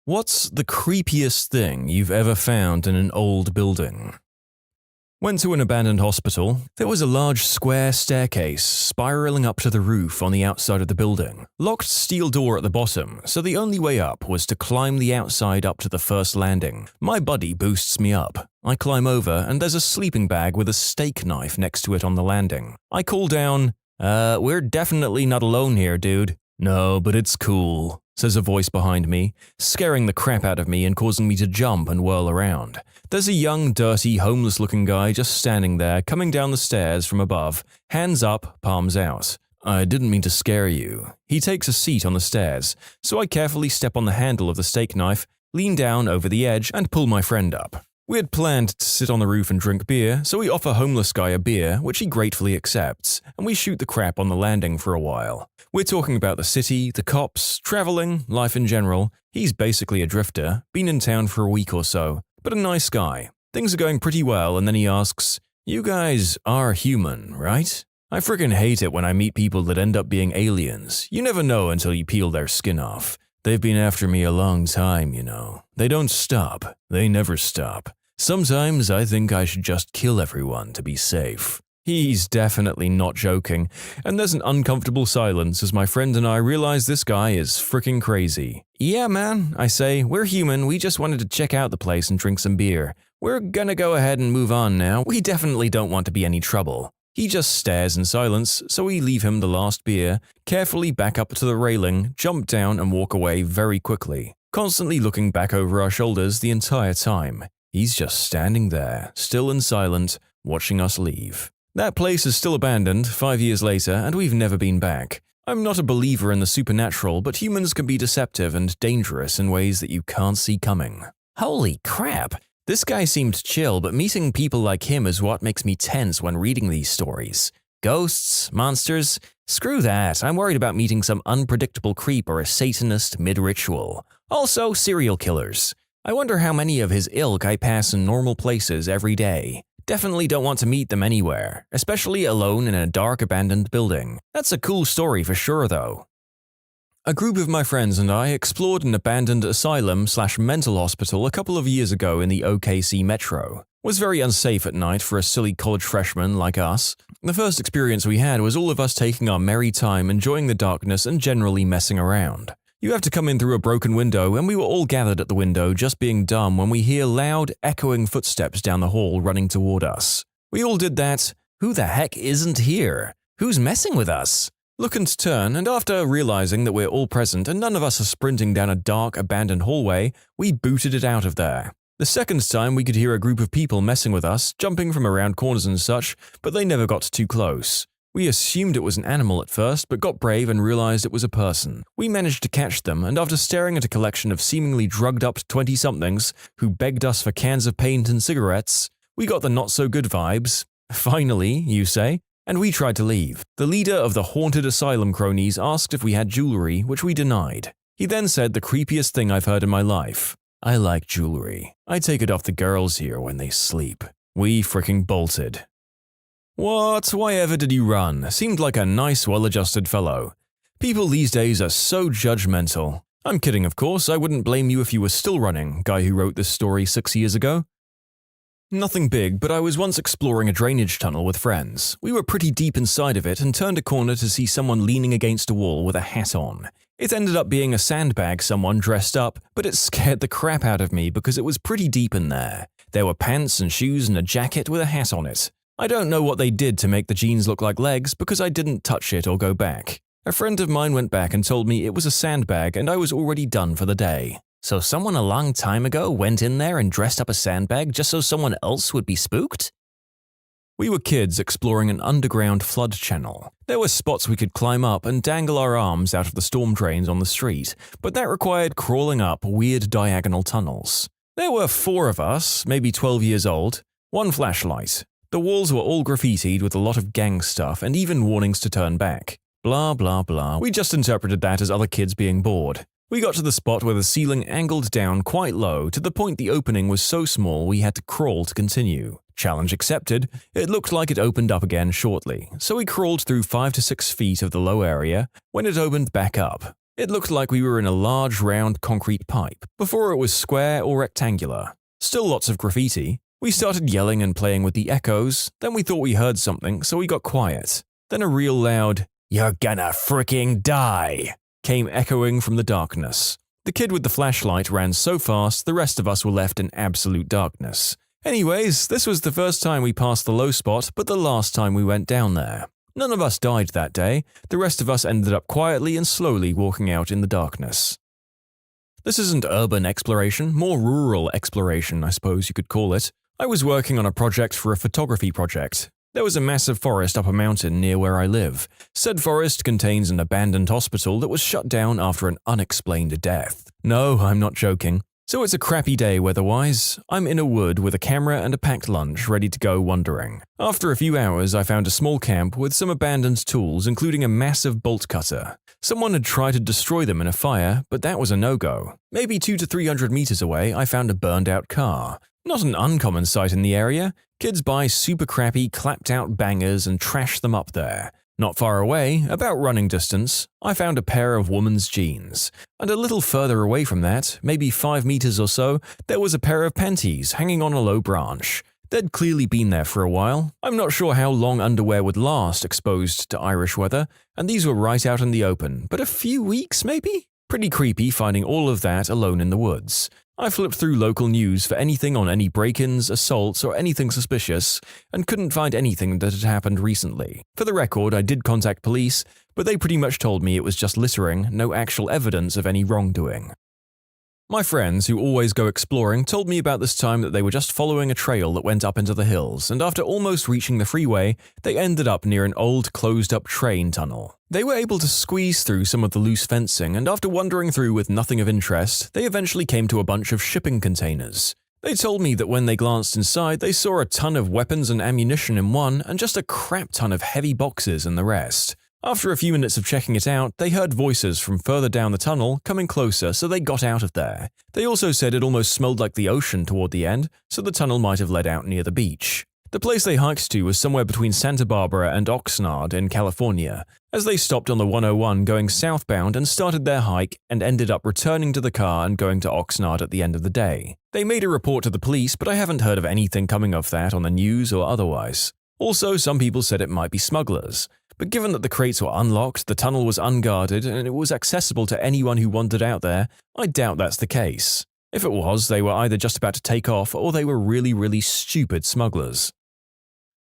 What's the creepiest thing you've ever found in an old building? Went to an abandoned hospital. There was a large square staircase spiraling up to the roof on the outside of the building. Locked steel door at the bottom, so the only way up was to climb the outside up to the first landing. My buddy boosts me up. I climb over and there's a sleeping bag with a steak knife next to it on the landing. I call down, we're definitely not alone here, dude. No, but it's cool, says a voice behind me, scaring the crap out of me and causing me to jump and whirl around. There's a young, dirty, homeless-looking guy just standing there, coming down the stairs from above, hands up, palms out. I didn't mean to scare you. He takes a seat on the stairs, so I carefully step on the handle of the steak knife, lean down over the edge, and pull my friend up. We had planned to sit on the roof and drink beer, so we offer homeless guy a beer, which he gratefully accepts, and we shoot the crap on the landing for a while. We're talking about the city, the cops, traveling, life in general. He's basically a drifter, been in town for a week or so, but a nice guy. Things are going pretty well, and then he asks, "You guys are human, right?" I frickin' hate it when I meet people that end up being aliens. You never know until you peel their skin off. They've been after me a long time, you know. They don't stop. They never stop. Sometimes I think I should just kill everyone to be safe. He's definitely not joking, and there's an uncomfortable silence as my friend and I realize this guy is freaking crazy. "Yeah, man," I say, "we're human, we just wanted to check out the place and drink some beer. We're gonna go ahead and move on now, we definitely don't want to be any trouble." He just stares in silence, so we leave him the last beer, carefully back up to the railing, jump down and walk away very quickly, constantly looking back over our shoulders the entire time. He's just standing there, still and silent, watching us leave. That place is still abandoned 5 years later, and we've never been back. I'm not a believer in the supernatural, but humans can be deceptive and dangerous in ways that you can't see coming. Holy crap! This guy seemed chill, but meeting people like him is what makes me tense when reading these stories. Ghosts, monsters, screw that. I'm worried about meeting some unpredictable creep or a Satanist mid-ritual. Also, serial killers. I wonder how many of his ilk I pass in normal places every day. Definitely don't want to meet them anywhere, especially alone in a dark abandoned building. That's a cool story for sure though. A group of my friends and I explored an abandoned asylum/mental hospital a couple of years ago in the OKC metro. Was very unsafe at night for a silly college freshman like us. The first experience we had was all of us taking our merry time enjoying the darkness and generally messing around. You have to come in through a broken window, and we were all gathered at the window just being dumb when we hear loud, echoing footsteps down the hall running toward us. We all did that. Who the heck isn't here? Who's messing with us? Look and turn, and after realizing that we're all present and none of us are sprinting down a dark, abandoned hallway, we booted it out of there. The second time we could hear a group of people messing with us, jumping from around corners and such, but they never got too close. We assumed it was an animal at first, but got brave and realized it was a person. We managed to catch them, and after staring at a collection of seemingly drugged-up 20-somethings who begged us for cans of paint and cigarettes, we got the not-so-good vibes. Finally, you say? And we tried to leave. The leader of the haunted asylum cronies asked if we had jewelry, which we denied. He then said the creepiest thing I've heard in my life. "I like jewelry. I take it off the girls here when they sleep." We fricking bolted. What? Why ever did you run? Seemed like a nice, well-adjusted fellow. People these days are so judgmental. I'm kidding, of course. I wouldn't blame you if you were still running, guy who wrote this story 6 years ago. Nothing big, but I was once exploring a drainage tunnel with friends. We were pretty deep inside of it and turned a corner to see someone leaning against a wall with a hat on. It ended up being a sandbag someone dressed up, but it scared the crap out of me because it was pretty deep in there. There were pants and shoes and a jacket with a hat on it. I don't know what they did to make the jeans look like legs because I didn't touch it or go back. A friend of mine went back and told me it was a sandbag and I was already done for the day. So someone a long time ago went in there and dressed up a sandbag just so someone else would be spooked? We were kids exploring an underground flood channel. There were spots we could climb up and dangle our arms out of the storm drains on the street, but that required crawling up weird diagonal tunnels. There were 4 of us, maybe 12 years old, 1 flashlight. The walls were all graffitied with a lot of gang stuff and even warnings to turn back. Blah blah blah. We just interpreted that as other kids being bored. We got to the spot where the ceiling angled down quite low to the point the opening was so small we had to crawl to continue. Challenge accepted. It looked like it opened up again shortly, so we crawled through 5 to 6 feet of the low area when it opened back up. It looked like we were in a large round concrete pipe, before it was square or rectangular. Still lots of graffiti. We started yelling and playing with the echoes, then we thought we heard something, so we got quiet. Then a real loud, "You're gonna freaking die," came echoing from the darkness. The kid with the flashlight ran so fast, the rest of us were left in absolute darkness. Anyways, this was the first time we passed the low spot, but the last time we went down there. None of us died that day. The rest of us ended up quietly and slowly walking out in the darkness. This isn't urban exploration, more rural exploration, I suppose you could call it. I was working on a project for a photography project. There was a massive forest up a mountain near where I live. Said forest contains an abandoned hospital that was shut down after an unexplained death. No, I'm not joking. So it's a crappy day weather-wise. I'm in a wood with a camera and a packed lunch ready to go wandering. After a few hours, I found a small camp with some abandoned tools, including a massive bolt cutter. Someone had tried to destroy them in a fire, but that was a no-go. Maybe 200 to 300 meters away, I found a burned-out car. Not an uncommon sight in the area. Kids buy super crappy, clapped-out bangers and trash them up there. Not far away, about running distance, I found a pair of woman's jeans. And a little further away from that, maybe 5 meters or so, there was a pair of panties hanging on a low branch. They'd clearly been there for a while. I'm not sure how long underwear would last exposed to Irish weather, and these were right out in the open, but a few weeks maybe? Pretty creepy finding all of that alone in the woods. I flipped through local news for anything on any break-ins, assaults, or anything suspicious, and couldn't find anything that had happened recently. For the record, I did contact police, but they pretty much told me it was just littering, no actual evidence of any wrongdoing. My friends, who always go exploring, told me about this time that they were just following a trail that went up into the hills, and after almost reaching the freeway, they ended up near an old closed-up train tunnel. They were able to squeeze through some of the loose fencing, and after wandering through with nothing of interest, they eventually came to a bunch of shipping containers. They told me that when they glanced inside, they saw a ton of weapons and ammunition in one, and just a crap ton of heavy boxes in the rest. After a few minutes of checking it out, they heard voices from further down the tunnel coming closer, so they got out of there. They also said it almost smelled like the ocean toward the end, so the tunnel might have led out near the beach. The place they hiked to was somewhere between Santa Barbara and Oxnard in California. As they stopped on the 101 going southbound and started their hike and ended up returning to the car and going to Oxnard at the end of the day. They made a report to the police, but I haven't heard of anything coming of that on the news or otherwise. Also, some people said it might be smugglers. But given that the crates were unlocked, the tunnel was unguarded, and it was accessible to anyone who wandered out there, I doubt that's the case. If it was, they were either just about to take off or they were really stupid smugglers.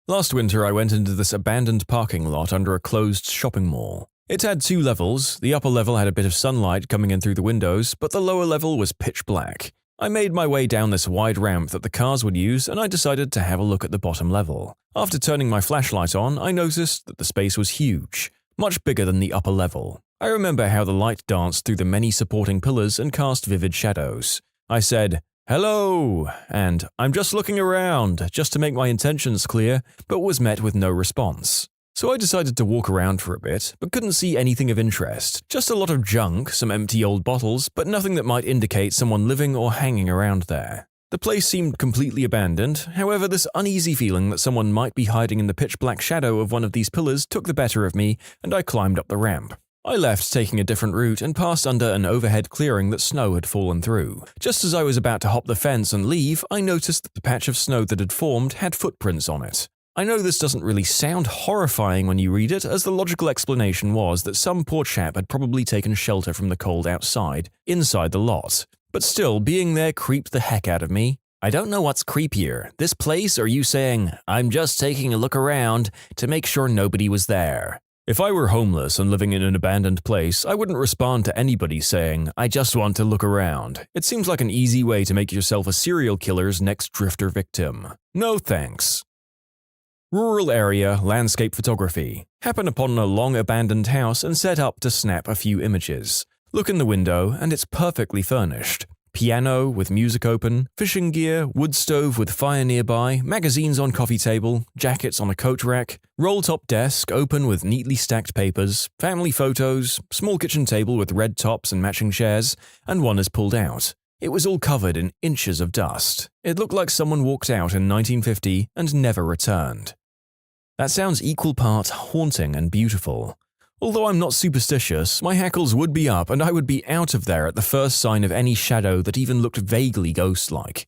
Last winter, I went into this abandoned parking lot under a closed shopping mall. It had 2 levels. The upper level had a bit of sunlight coming in through the windows, but the lower level was pitch black. I made my way down this wide ramp that the cars would use, and I decided to have a look at the bottom level. After turning my flashlight on, I noticed that the space was huge, much bigger than the upper level. I remember how the light danced through the many supporting pillars and cast vivid shadows. I said, "Hello," and "I'm just looking around," just to make my intentions clear, but was met with no response. So I decided to walk around for a bit, but couldn't see anything of interest. Just a lot of junk, some empty old bottles, but nothing that might indicate someone living or hanging around there. The place seemed completely abandoned. However, this uneasy feeling that someone might be hiding in the pitch-black shadow of one of these pillars took the better of me, and I climbed up the ramp. I left, taking a different route, and passed under an overhead clearing that snow had fallen through. Just as I was about to hop the fence and leave, I noticed that the patch of snow that had formed had footprints on it. I know this doesn't really sound horrifying when you read it, as the logical explanation was that some poor chap had probably taken shelter from the cold outside, inside the lot. But still, being there creeped the heck out of me. I don't know what's creepier, this place or you saying, "I'm just taking a look around," to make sure nobody was there. If I were homeless and living in an abandoned place, I wouldn't respond to anybody saying, "I just want to look around." It seems like an easy way to make yourself a serial killer's next drifter victim. No thanks. Rural area landscape photography. Happen upon a long abandoned house and set up to snap a few images. Look in the window and it's perfectly furnished. Piano with music open, fishing gear, wood stove with fire nearby, magazines on coffee table, jackets on a coat rack, roll-top desk open with neatly stacked papers, family photos, small kitchen table with red tops and matching chairs, and one is pulled out. It was all covered in inches of dust. It looked like someone walked out in 1950 and never returned. That sounds equal part haunting and beautiful. Although I'm not superstitious, my hackles would be up and I would be out of there at the first sign of any shadow that even looked vaguely ghost-like.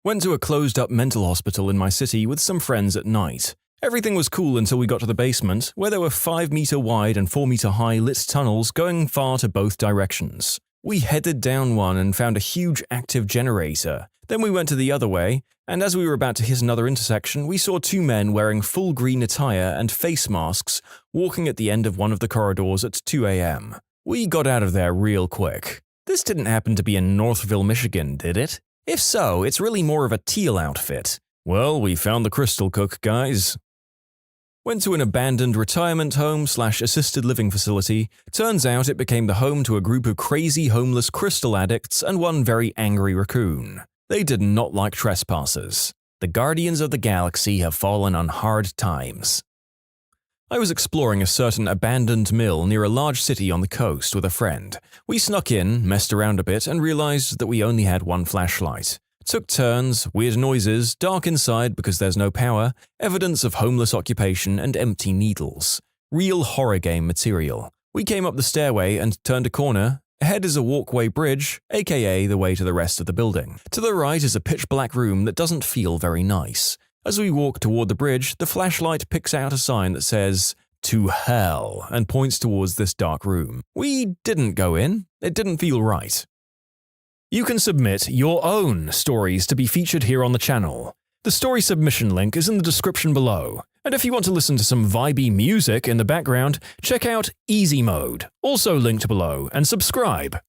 Went to a closed-up mental hospital in my city with some friends at night. Everything was cool until we got to the basement, where there were 5-meter wide and 4-meter high lit tunnels going far to both directions. We headed down one and found a huge active generator. Then we went to the other way, and as we were about to hit another intersection, we saw 2 men wearing full green attire and face masks walking at the end of one of the corridors at 2 a.m. We got out of there real quick. This didn't happen to be in Northville, Michigan, did it? If so, it's really more of a teal outfit. Well, we found the crystal cook, guys. Went to an abandoned retirement home/assisted living facility. Turns out it became the home to a group of crazy homeless crystal addicts and one very angry raccoon. They did not like trespassers. The guardians of the galaxy have fallen on hard times. I was exploring a certain abandoned mill near a large city on the coast with a friend. We snuck in, messed around a bit, and realized that we only had one flashlight. Took turns, weird noises, dark inside because there's no power, evidence of homeless occupation, and empty needles. Real horror game material. We came up the stairway and turned a corner. Ahead is a walkway bridge, aka the way to the rest of the building. To the right is a pitch-black room that doesn't feel very nice. As we walk toward the bridge, the flashlight picks out a sign that says, "To Hell," and points towards this dark room. We didn't go in. It didn't feel right. You can submit your own stories to be featured here on the channel. The story submission link is in the description below. And if you want to listen to some vibey music in the background, check out Easy Mode, also linked below, and subscribe.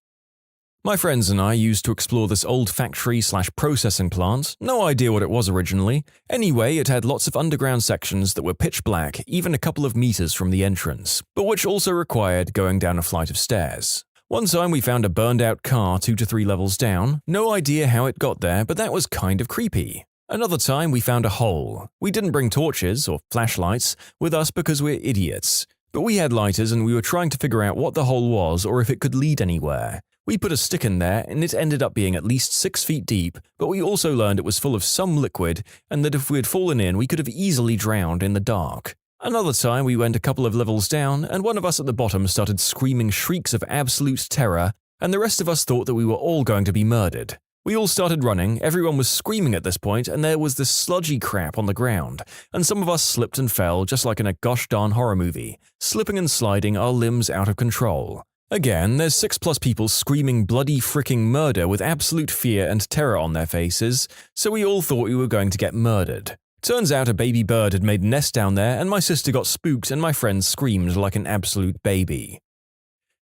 My friends and I used to explore this old factory/processing plant, no idea what it was originally. Anyway, it had lots of underground sections that were pitch black, even a couple of meters from the entrance, but which also required going down a flight of stairs. One time we found a burned out car 2 to 3 levels down, no idea how it got there, but that was kind of creepy. Another time we found a hole. We didn't bring torches or flashlights with us because we're idiots, but we had lighters and we were trying to figure out what the hole was or if it could lead anywhere. We put a stick in there and it ended up being at least 6 feet deep, but we also learned it was full of some liquid and that if we had fallen in we could have easily drowned in the dark. Another time we went a couple of levels down and one of us at the bottom started screaming shrieks of absolute terror and the rest of us thought that we were all going to be murdered. We all started running, everyone was screaming at this point and there was this sludgy crap on the ground and some of us slipped and fell just like in a gosh darn horror movie, slipping and sliding our limbs out of control. Again, there's 6+ people screaming bloody fricking murder with absolute fear and terror on their faces, so we all thought we were going to get murdered. Turns out a baby bird had made a nest down there and my sister got spooked and my friend screamed like an absolute baby.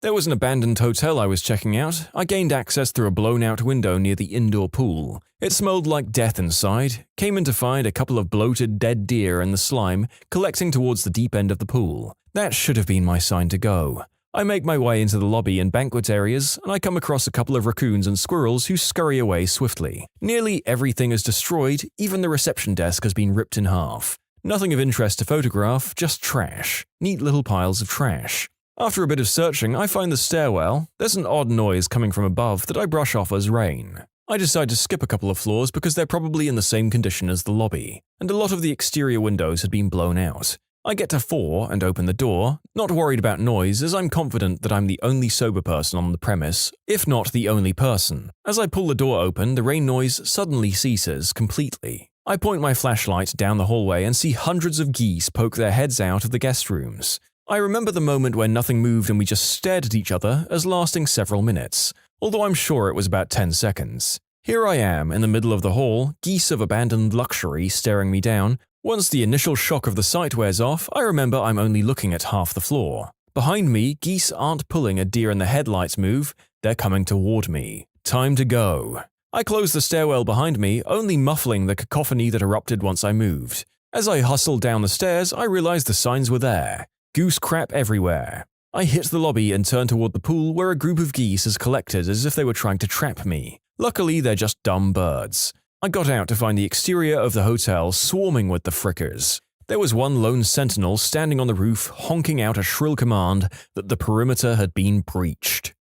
There was an abandoned hotel I was checking out. I gained access through a blown-out window near the indoor pool. It smelled like death inside. Came in to find a couple of bloated dead deer in the slime collecting towards the deep end of the pool. That should have been my sign to go. I make my way into the lobby and banquet areas, and I come across a couple of raccoons and squirrels who scurry away swiftly. Nearly everything is destroyed, even the reception desk has been ripped in half. Nothing of interest to photograph, just trash. Neat little piles of trash. After a bit of searching, I find the stairwell. There's an odd noise coming from above that I brush off as rain. I decide to skip a couple of floors because they're probably in the same condition as the lobby, and a lot of the exterior windows had been blown out. I get to 4 and open the door, not worried about noise as I'm confident that I'm the only sober person on the premise, if not the only person. As I pull the door open, the rain noise suddenly ceases completely. I point my flashlight down the hallway and see hundreds of geese poke their heads out of the guest rooms. I remember the moment when nothing moved and we just stared at each other as lasting several minutes, although I'm sure it was about 10 seconds. Here I am in the middle of the hall, geese of abandoned luxury staring me down. Once the initial shock of the sight wears off, I remember I'm only looking at half the floor. Behind me, geese aren't pulling a deer in the headlights move, they're coming toward me. Time to go. I close the stairwell behind me, only muffling the cacophony that erupted once I moved. As I hustled down the stairs, I realized the signs were there. Goose crap everywhere. I hit the lobby and turn toward the pool where a group of geese has collected as if they were trying to trap me. Luckily, they're just dumb birds. I got out to find the exterior of the hotel swarming with the frickers. There was one lone sentinel standing on the roof honking out a shrill command that the perimeter had been breached.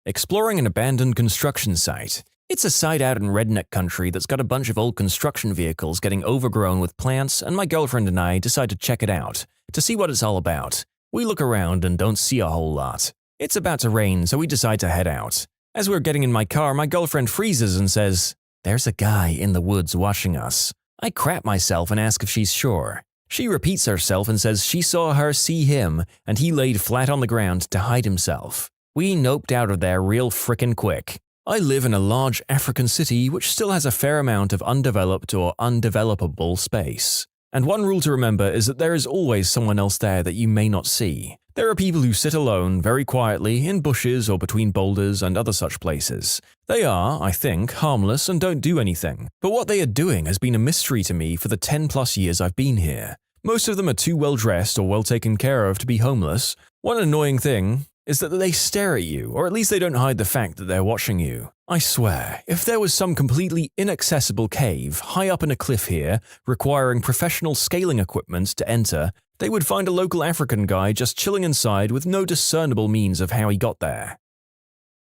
Exploring an abandoned construction site. It's a site out in redneck country that's got a bunch of old construction vehicles getting overgrown with plants, and my girlfriend and I decide to check it out, to see what it's all about. We look around and don't see a whole lot. It's about to rain, so we decide to head out. As we're getting in my car, my girlfriend freezes and says, "There's a guy in the woods watching us." I crap myself and ask if she's sure. She repeats herself and says she saw her see him and he laid flat on the ground to hide himself. We noped out of there real frickin' quick. I live in a large African city which still has a fair amount of undeveloped or undevelopable space. And one rule to remember is that there is always someone else there that you may not see. There are people who sit alone, very quietly, in bushes or between boulders and other such places. They are, I think, harmless and don't do anything, but what they are doing has been a mystery to me for the 10+ years I've been here. Most of them are too well dressed or well taken care of to be homeless. One annoying thing is that they stare at you, or at least they don't hide the fact that they're watching you. I swear, if there was some completely inaccessible cave high up in a cliff here, requiring professional scaling equipment to enter, they would find a local African guy just chilling inside with no discernible means of how he got there.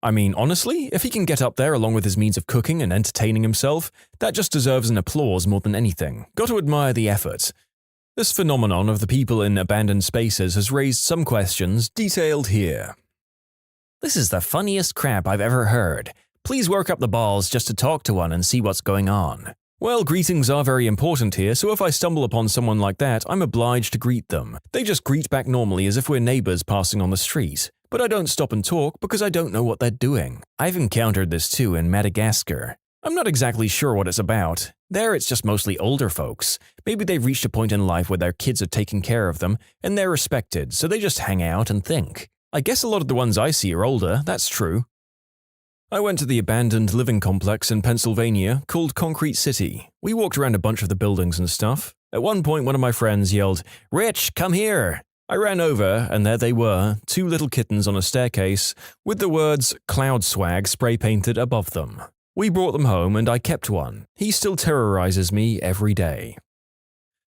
I mean, honestly, if he can get up there along with his means of cooking and entertaining himself, that just deserves an applause more than anything. Got to admire the effort. This phenomenon of the people in abandoned spaces has raised some questions, detailed here. This is the funniest crap I've ever heard. Please work up the balls just to talk to one and see what's going on. Well, greetings are very important here, so if I stumble upon someone like that, I'm obliged to greet them. They just greet back normally as if we're neighbors passing on the street. But I don't stop and talk because I don't know what they're doing. I've encountered this too in Madagascar. I'm not exactly sure what it's about. There it's just mostly older folks. Maybe they've reached a point in life where their kids are taking care of them, and they're respected, so they just hang out and think. I guess a lot of the ones I see are older, that's true. I went to the abandoned living complex in Pennsylvania called Concrete City. We walked around a bunch of the buildings and stuff. At one point, one of my friends yelled, "Rich, come here!" I ran over, and there they were, 2 little kittens on a staircase, with the words "Cloud Swag" spray-painted above them. We brought them home, and I kept one. He still terrorizes me every day.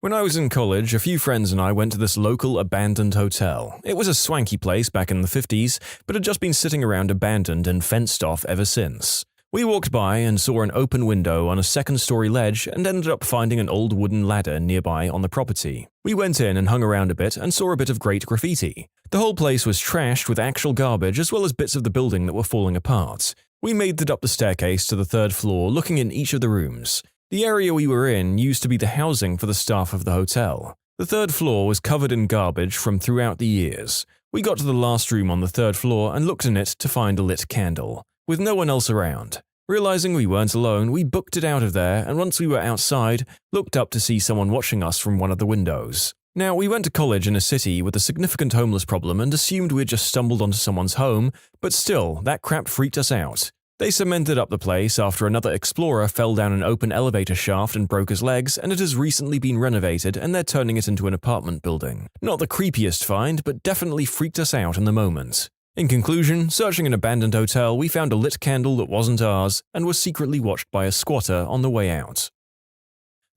When I was in college, a few friends and I went to this local abandoned hotel. It was a swanky place back in the 50s, but had just been sitting around abandoned and fenced off ever since. We walked by and saw an open window on a 2nd-story ledge and ended up finding an old wooden ladder nearby on the property. We went in and hung around a bit and saw a bit of great graffiti. The whole place was trashed with actual garbage as well as bits of the building that were falling apart. We made it up the staircase to the 3rd floor, looking in each of the rooms. The area we were in used to be the housing for the staff of the hotel. The 3rd floor was covered in garbage from throughout the years. We got to the last room on the 3rd floor and looked in it to find a lit candle, with no one else around. Realizing we weren't alone, we booked it out of there, and once we were outside, looked up to see someone watching us from one of the windows. Now, we went to college in a city with a significant homeless problem and assumed we'd just stumbled onto someone's home, but still, that crap freaked us out. They cemented up the place after another explorer fell down an open elevator shaft and broke his legs, and it has recently been renovated and they're turning it into an apartment building. Not the creepiest find, but definitely freaked us out in the moment. In conclusion, searching an abandoned hotel, we found a lit candle that wasn't ours and was secretly watched by a squatter on the way out.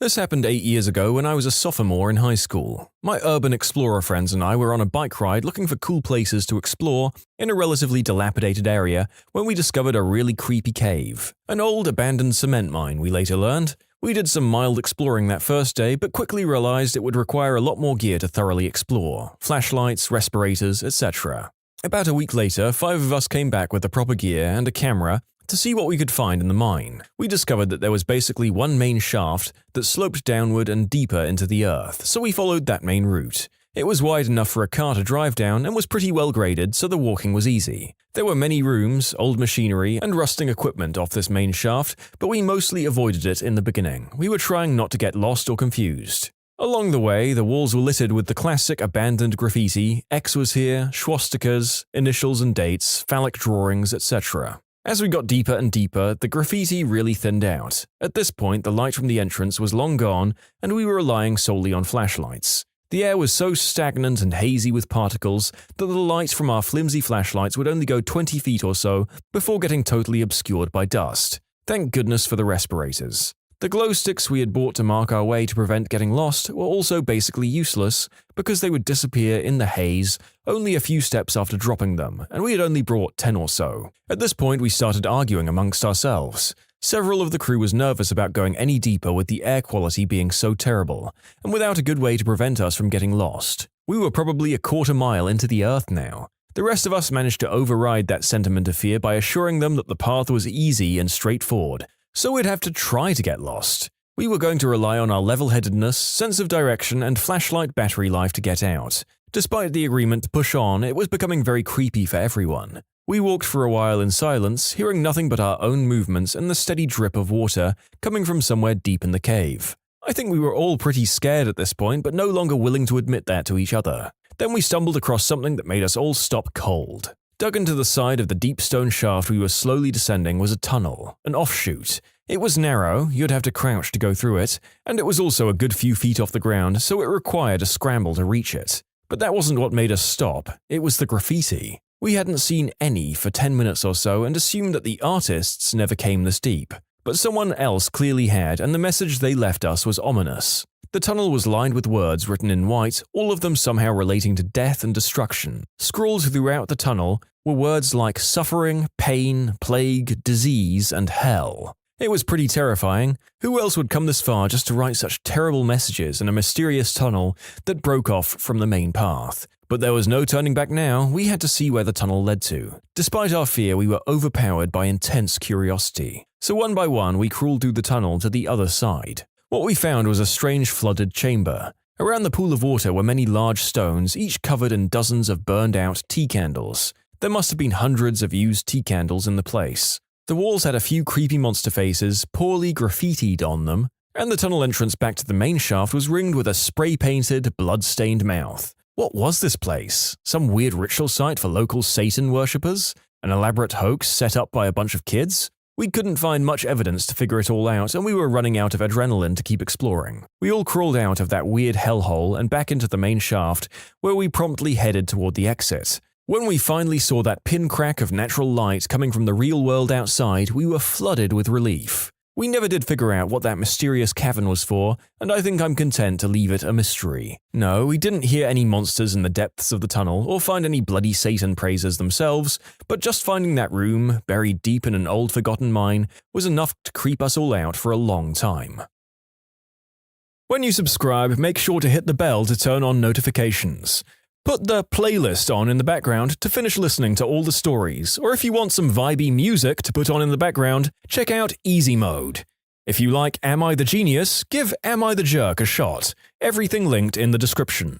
This happened 8 years ago when I was a sophomore in high school. My urban explorer friends and I were on a bike ride looking for cool places to explore in a relatively dilapidated area when we discovered a really creepy cave. An old abandoned cement mine, we later learned. We did some mild exploring that first day, but quickly realized it would require a lot more gear to thoroughly explore. Flashlights, respirators, etc. About a week later, 5 of us came back with the proper gear and a camera to see what we could find in the mine. We discovered that there was basically one main shaft that sloped downward and deeper into the earth, so we followed that main route. It was wide enough for a car to drive down and was pretty well graded, so the walking was easy. There were many rooms, old machinery, and rusting equipment off this main shaft, but we mostly avoided it in the beginning. We were trying not to get lost or confused. Along the way, the walls were littered with the classic abandoned graffiti, X was here, swastikas, initials and dates, phallic drawings, etc. As we got deeper and deeper, the graffiti really thinned out. At this point, the light from the entrance was long gone, and we were relying solely on flashlights. The air was so stagnant and hazy with particles that the light from our flimsy flashlights would only go 20 feet or so before getting totally obscured by dust. Thank goodness for the respirators. The glow sticks we had bought to mark our way to prevent getting lost were also basically useless because they would disappear in the haze only a few steps after dropping them, and we had only brought 10 or so. At this point, we started arguing amongst ourselves. Several of the crew was nervous about going any deeper with the air quality being so terrible, and without a good way to prevent us from getting lost. We were probably a quarter mile into the earth now. The rest of us managed to override that sentiment of fear by assuring them that the path was easy and straightforward, so we'd have to try to get lost. We were going to rely on our level-headedness, sense of direction, and flashlight battery life to get out. Despite the agreement to push on, it was becoming very creepy for everyone. We walked for a while in silence, hearing nothing but our own movements and the steady drip of water coming from somewhere deep in the cave. I think we were all pretty scared at this point, but no longer willing to admit that to each other. Then we stumbled across something that made us all stop cold. Dug into the side of the deep stone shaft we were slowly descending was a tunnel, an offshoot. It was narrow, you'd have to crouch to go through it, and it was also a good few feet off the ground, so it required a scramble to reach it. But that wasn't what made us stop, it was the graffiti. We hadn't seen any for 10 minutes or so and assumed that the artists never came this deep. But someone else clearly had, and the message they left us was ominous. The tunnel was lined with words written in white, all of them somehow relating to death and destruction. Scrawled throughout the tunnel were words like suffering, pain, plague, disease, and hell. It was pretty terrifying. Who else would come this far just to write such terrible messages in a mysterious tunnel that broke off from the main path? But there was no turning back now, we had to see where the tunnel led to. Despite our fear, we were overpowered by intense curiosity. So one by one, we crawled through the tunnel to the other side. What we found was a strange flooded chamber. Around the pool of water were many large stones, each covered in dozens of burned-out tea candles. There must have been hundreds of used tea candles in the place. The walls had a few creepy monster faces, poorly graffitied on them, and the tunnel entrance back to the main shaft was ringed with a spray-painted, blood-stained mouth. What was this place? Some weird ritual site for local Satan worshippers? An elaborate hoax set up by a bunch of kids? We couldn't find much evidence to figure it all out, and we were running out of adrenaline to keep exploring. We all crawled out of that weird hellhole and back into the main shaft, where we promptly headed toward the exit. When we finally saw that pincrack of natural light coming from the real world outside, we were flooded with relief. We never did figure out what that mysterious cavern was for, and I think I'm content to leave it a mystery. No, we didn't hear any monsters in the depths of the tunnel or find any bloody Satan praisers themselves, but just finding that room, buried deep in an old forgotten mine, was enough to creep us all out for a long time. When you subscribe, make sure to hit the bell to turn on notifications. Put the playlist on in the background to finish listening to all the stories, or if you want some vibey music to put on in the background, check out Easy Mode. If you like Am I the Genius, give Am I the Jerk a shot. Everything linked in the description.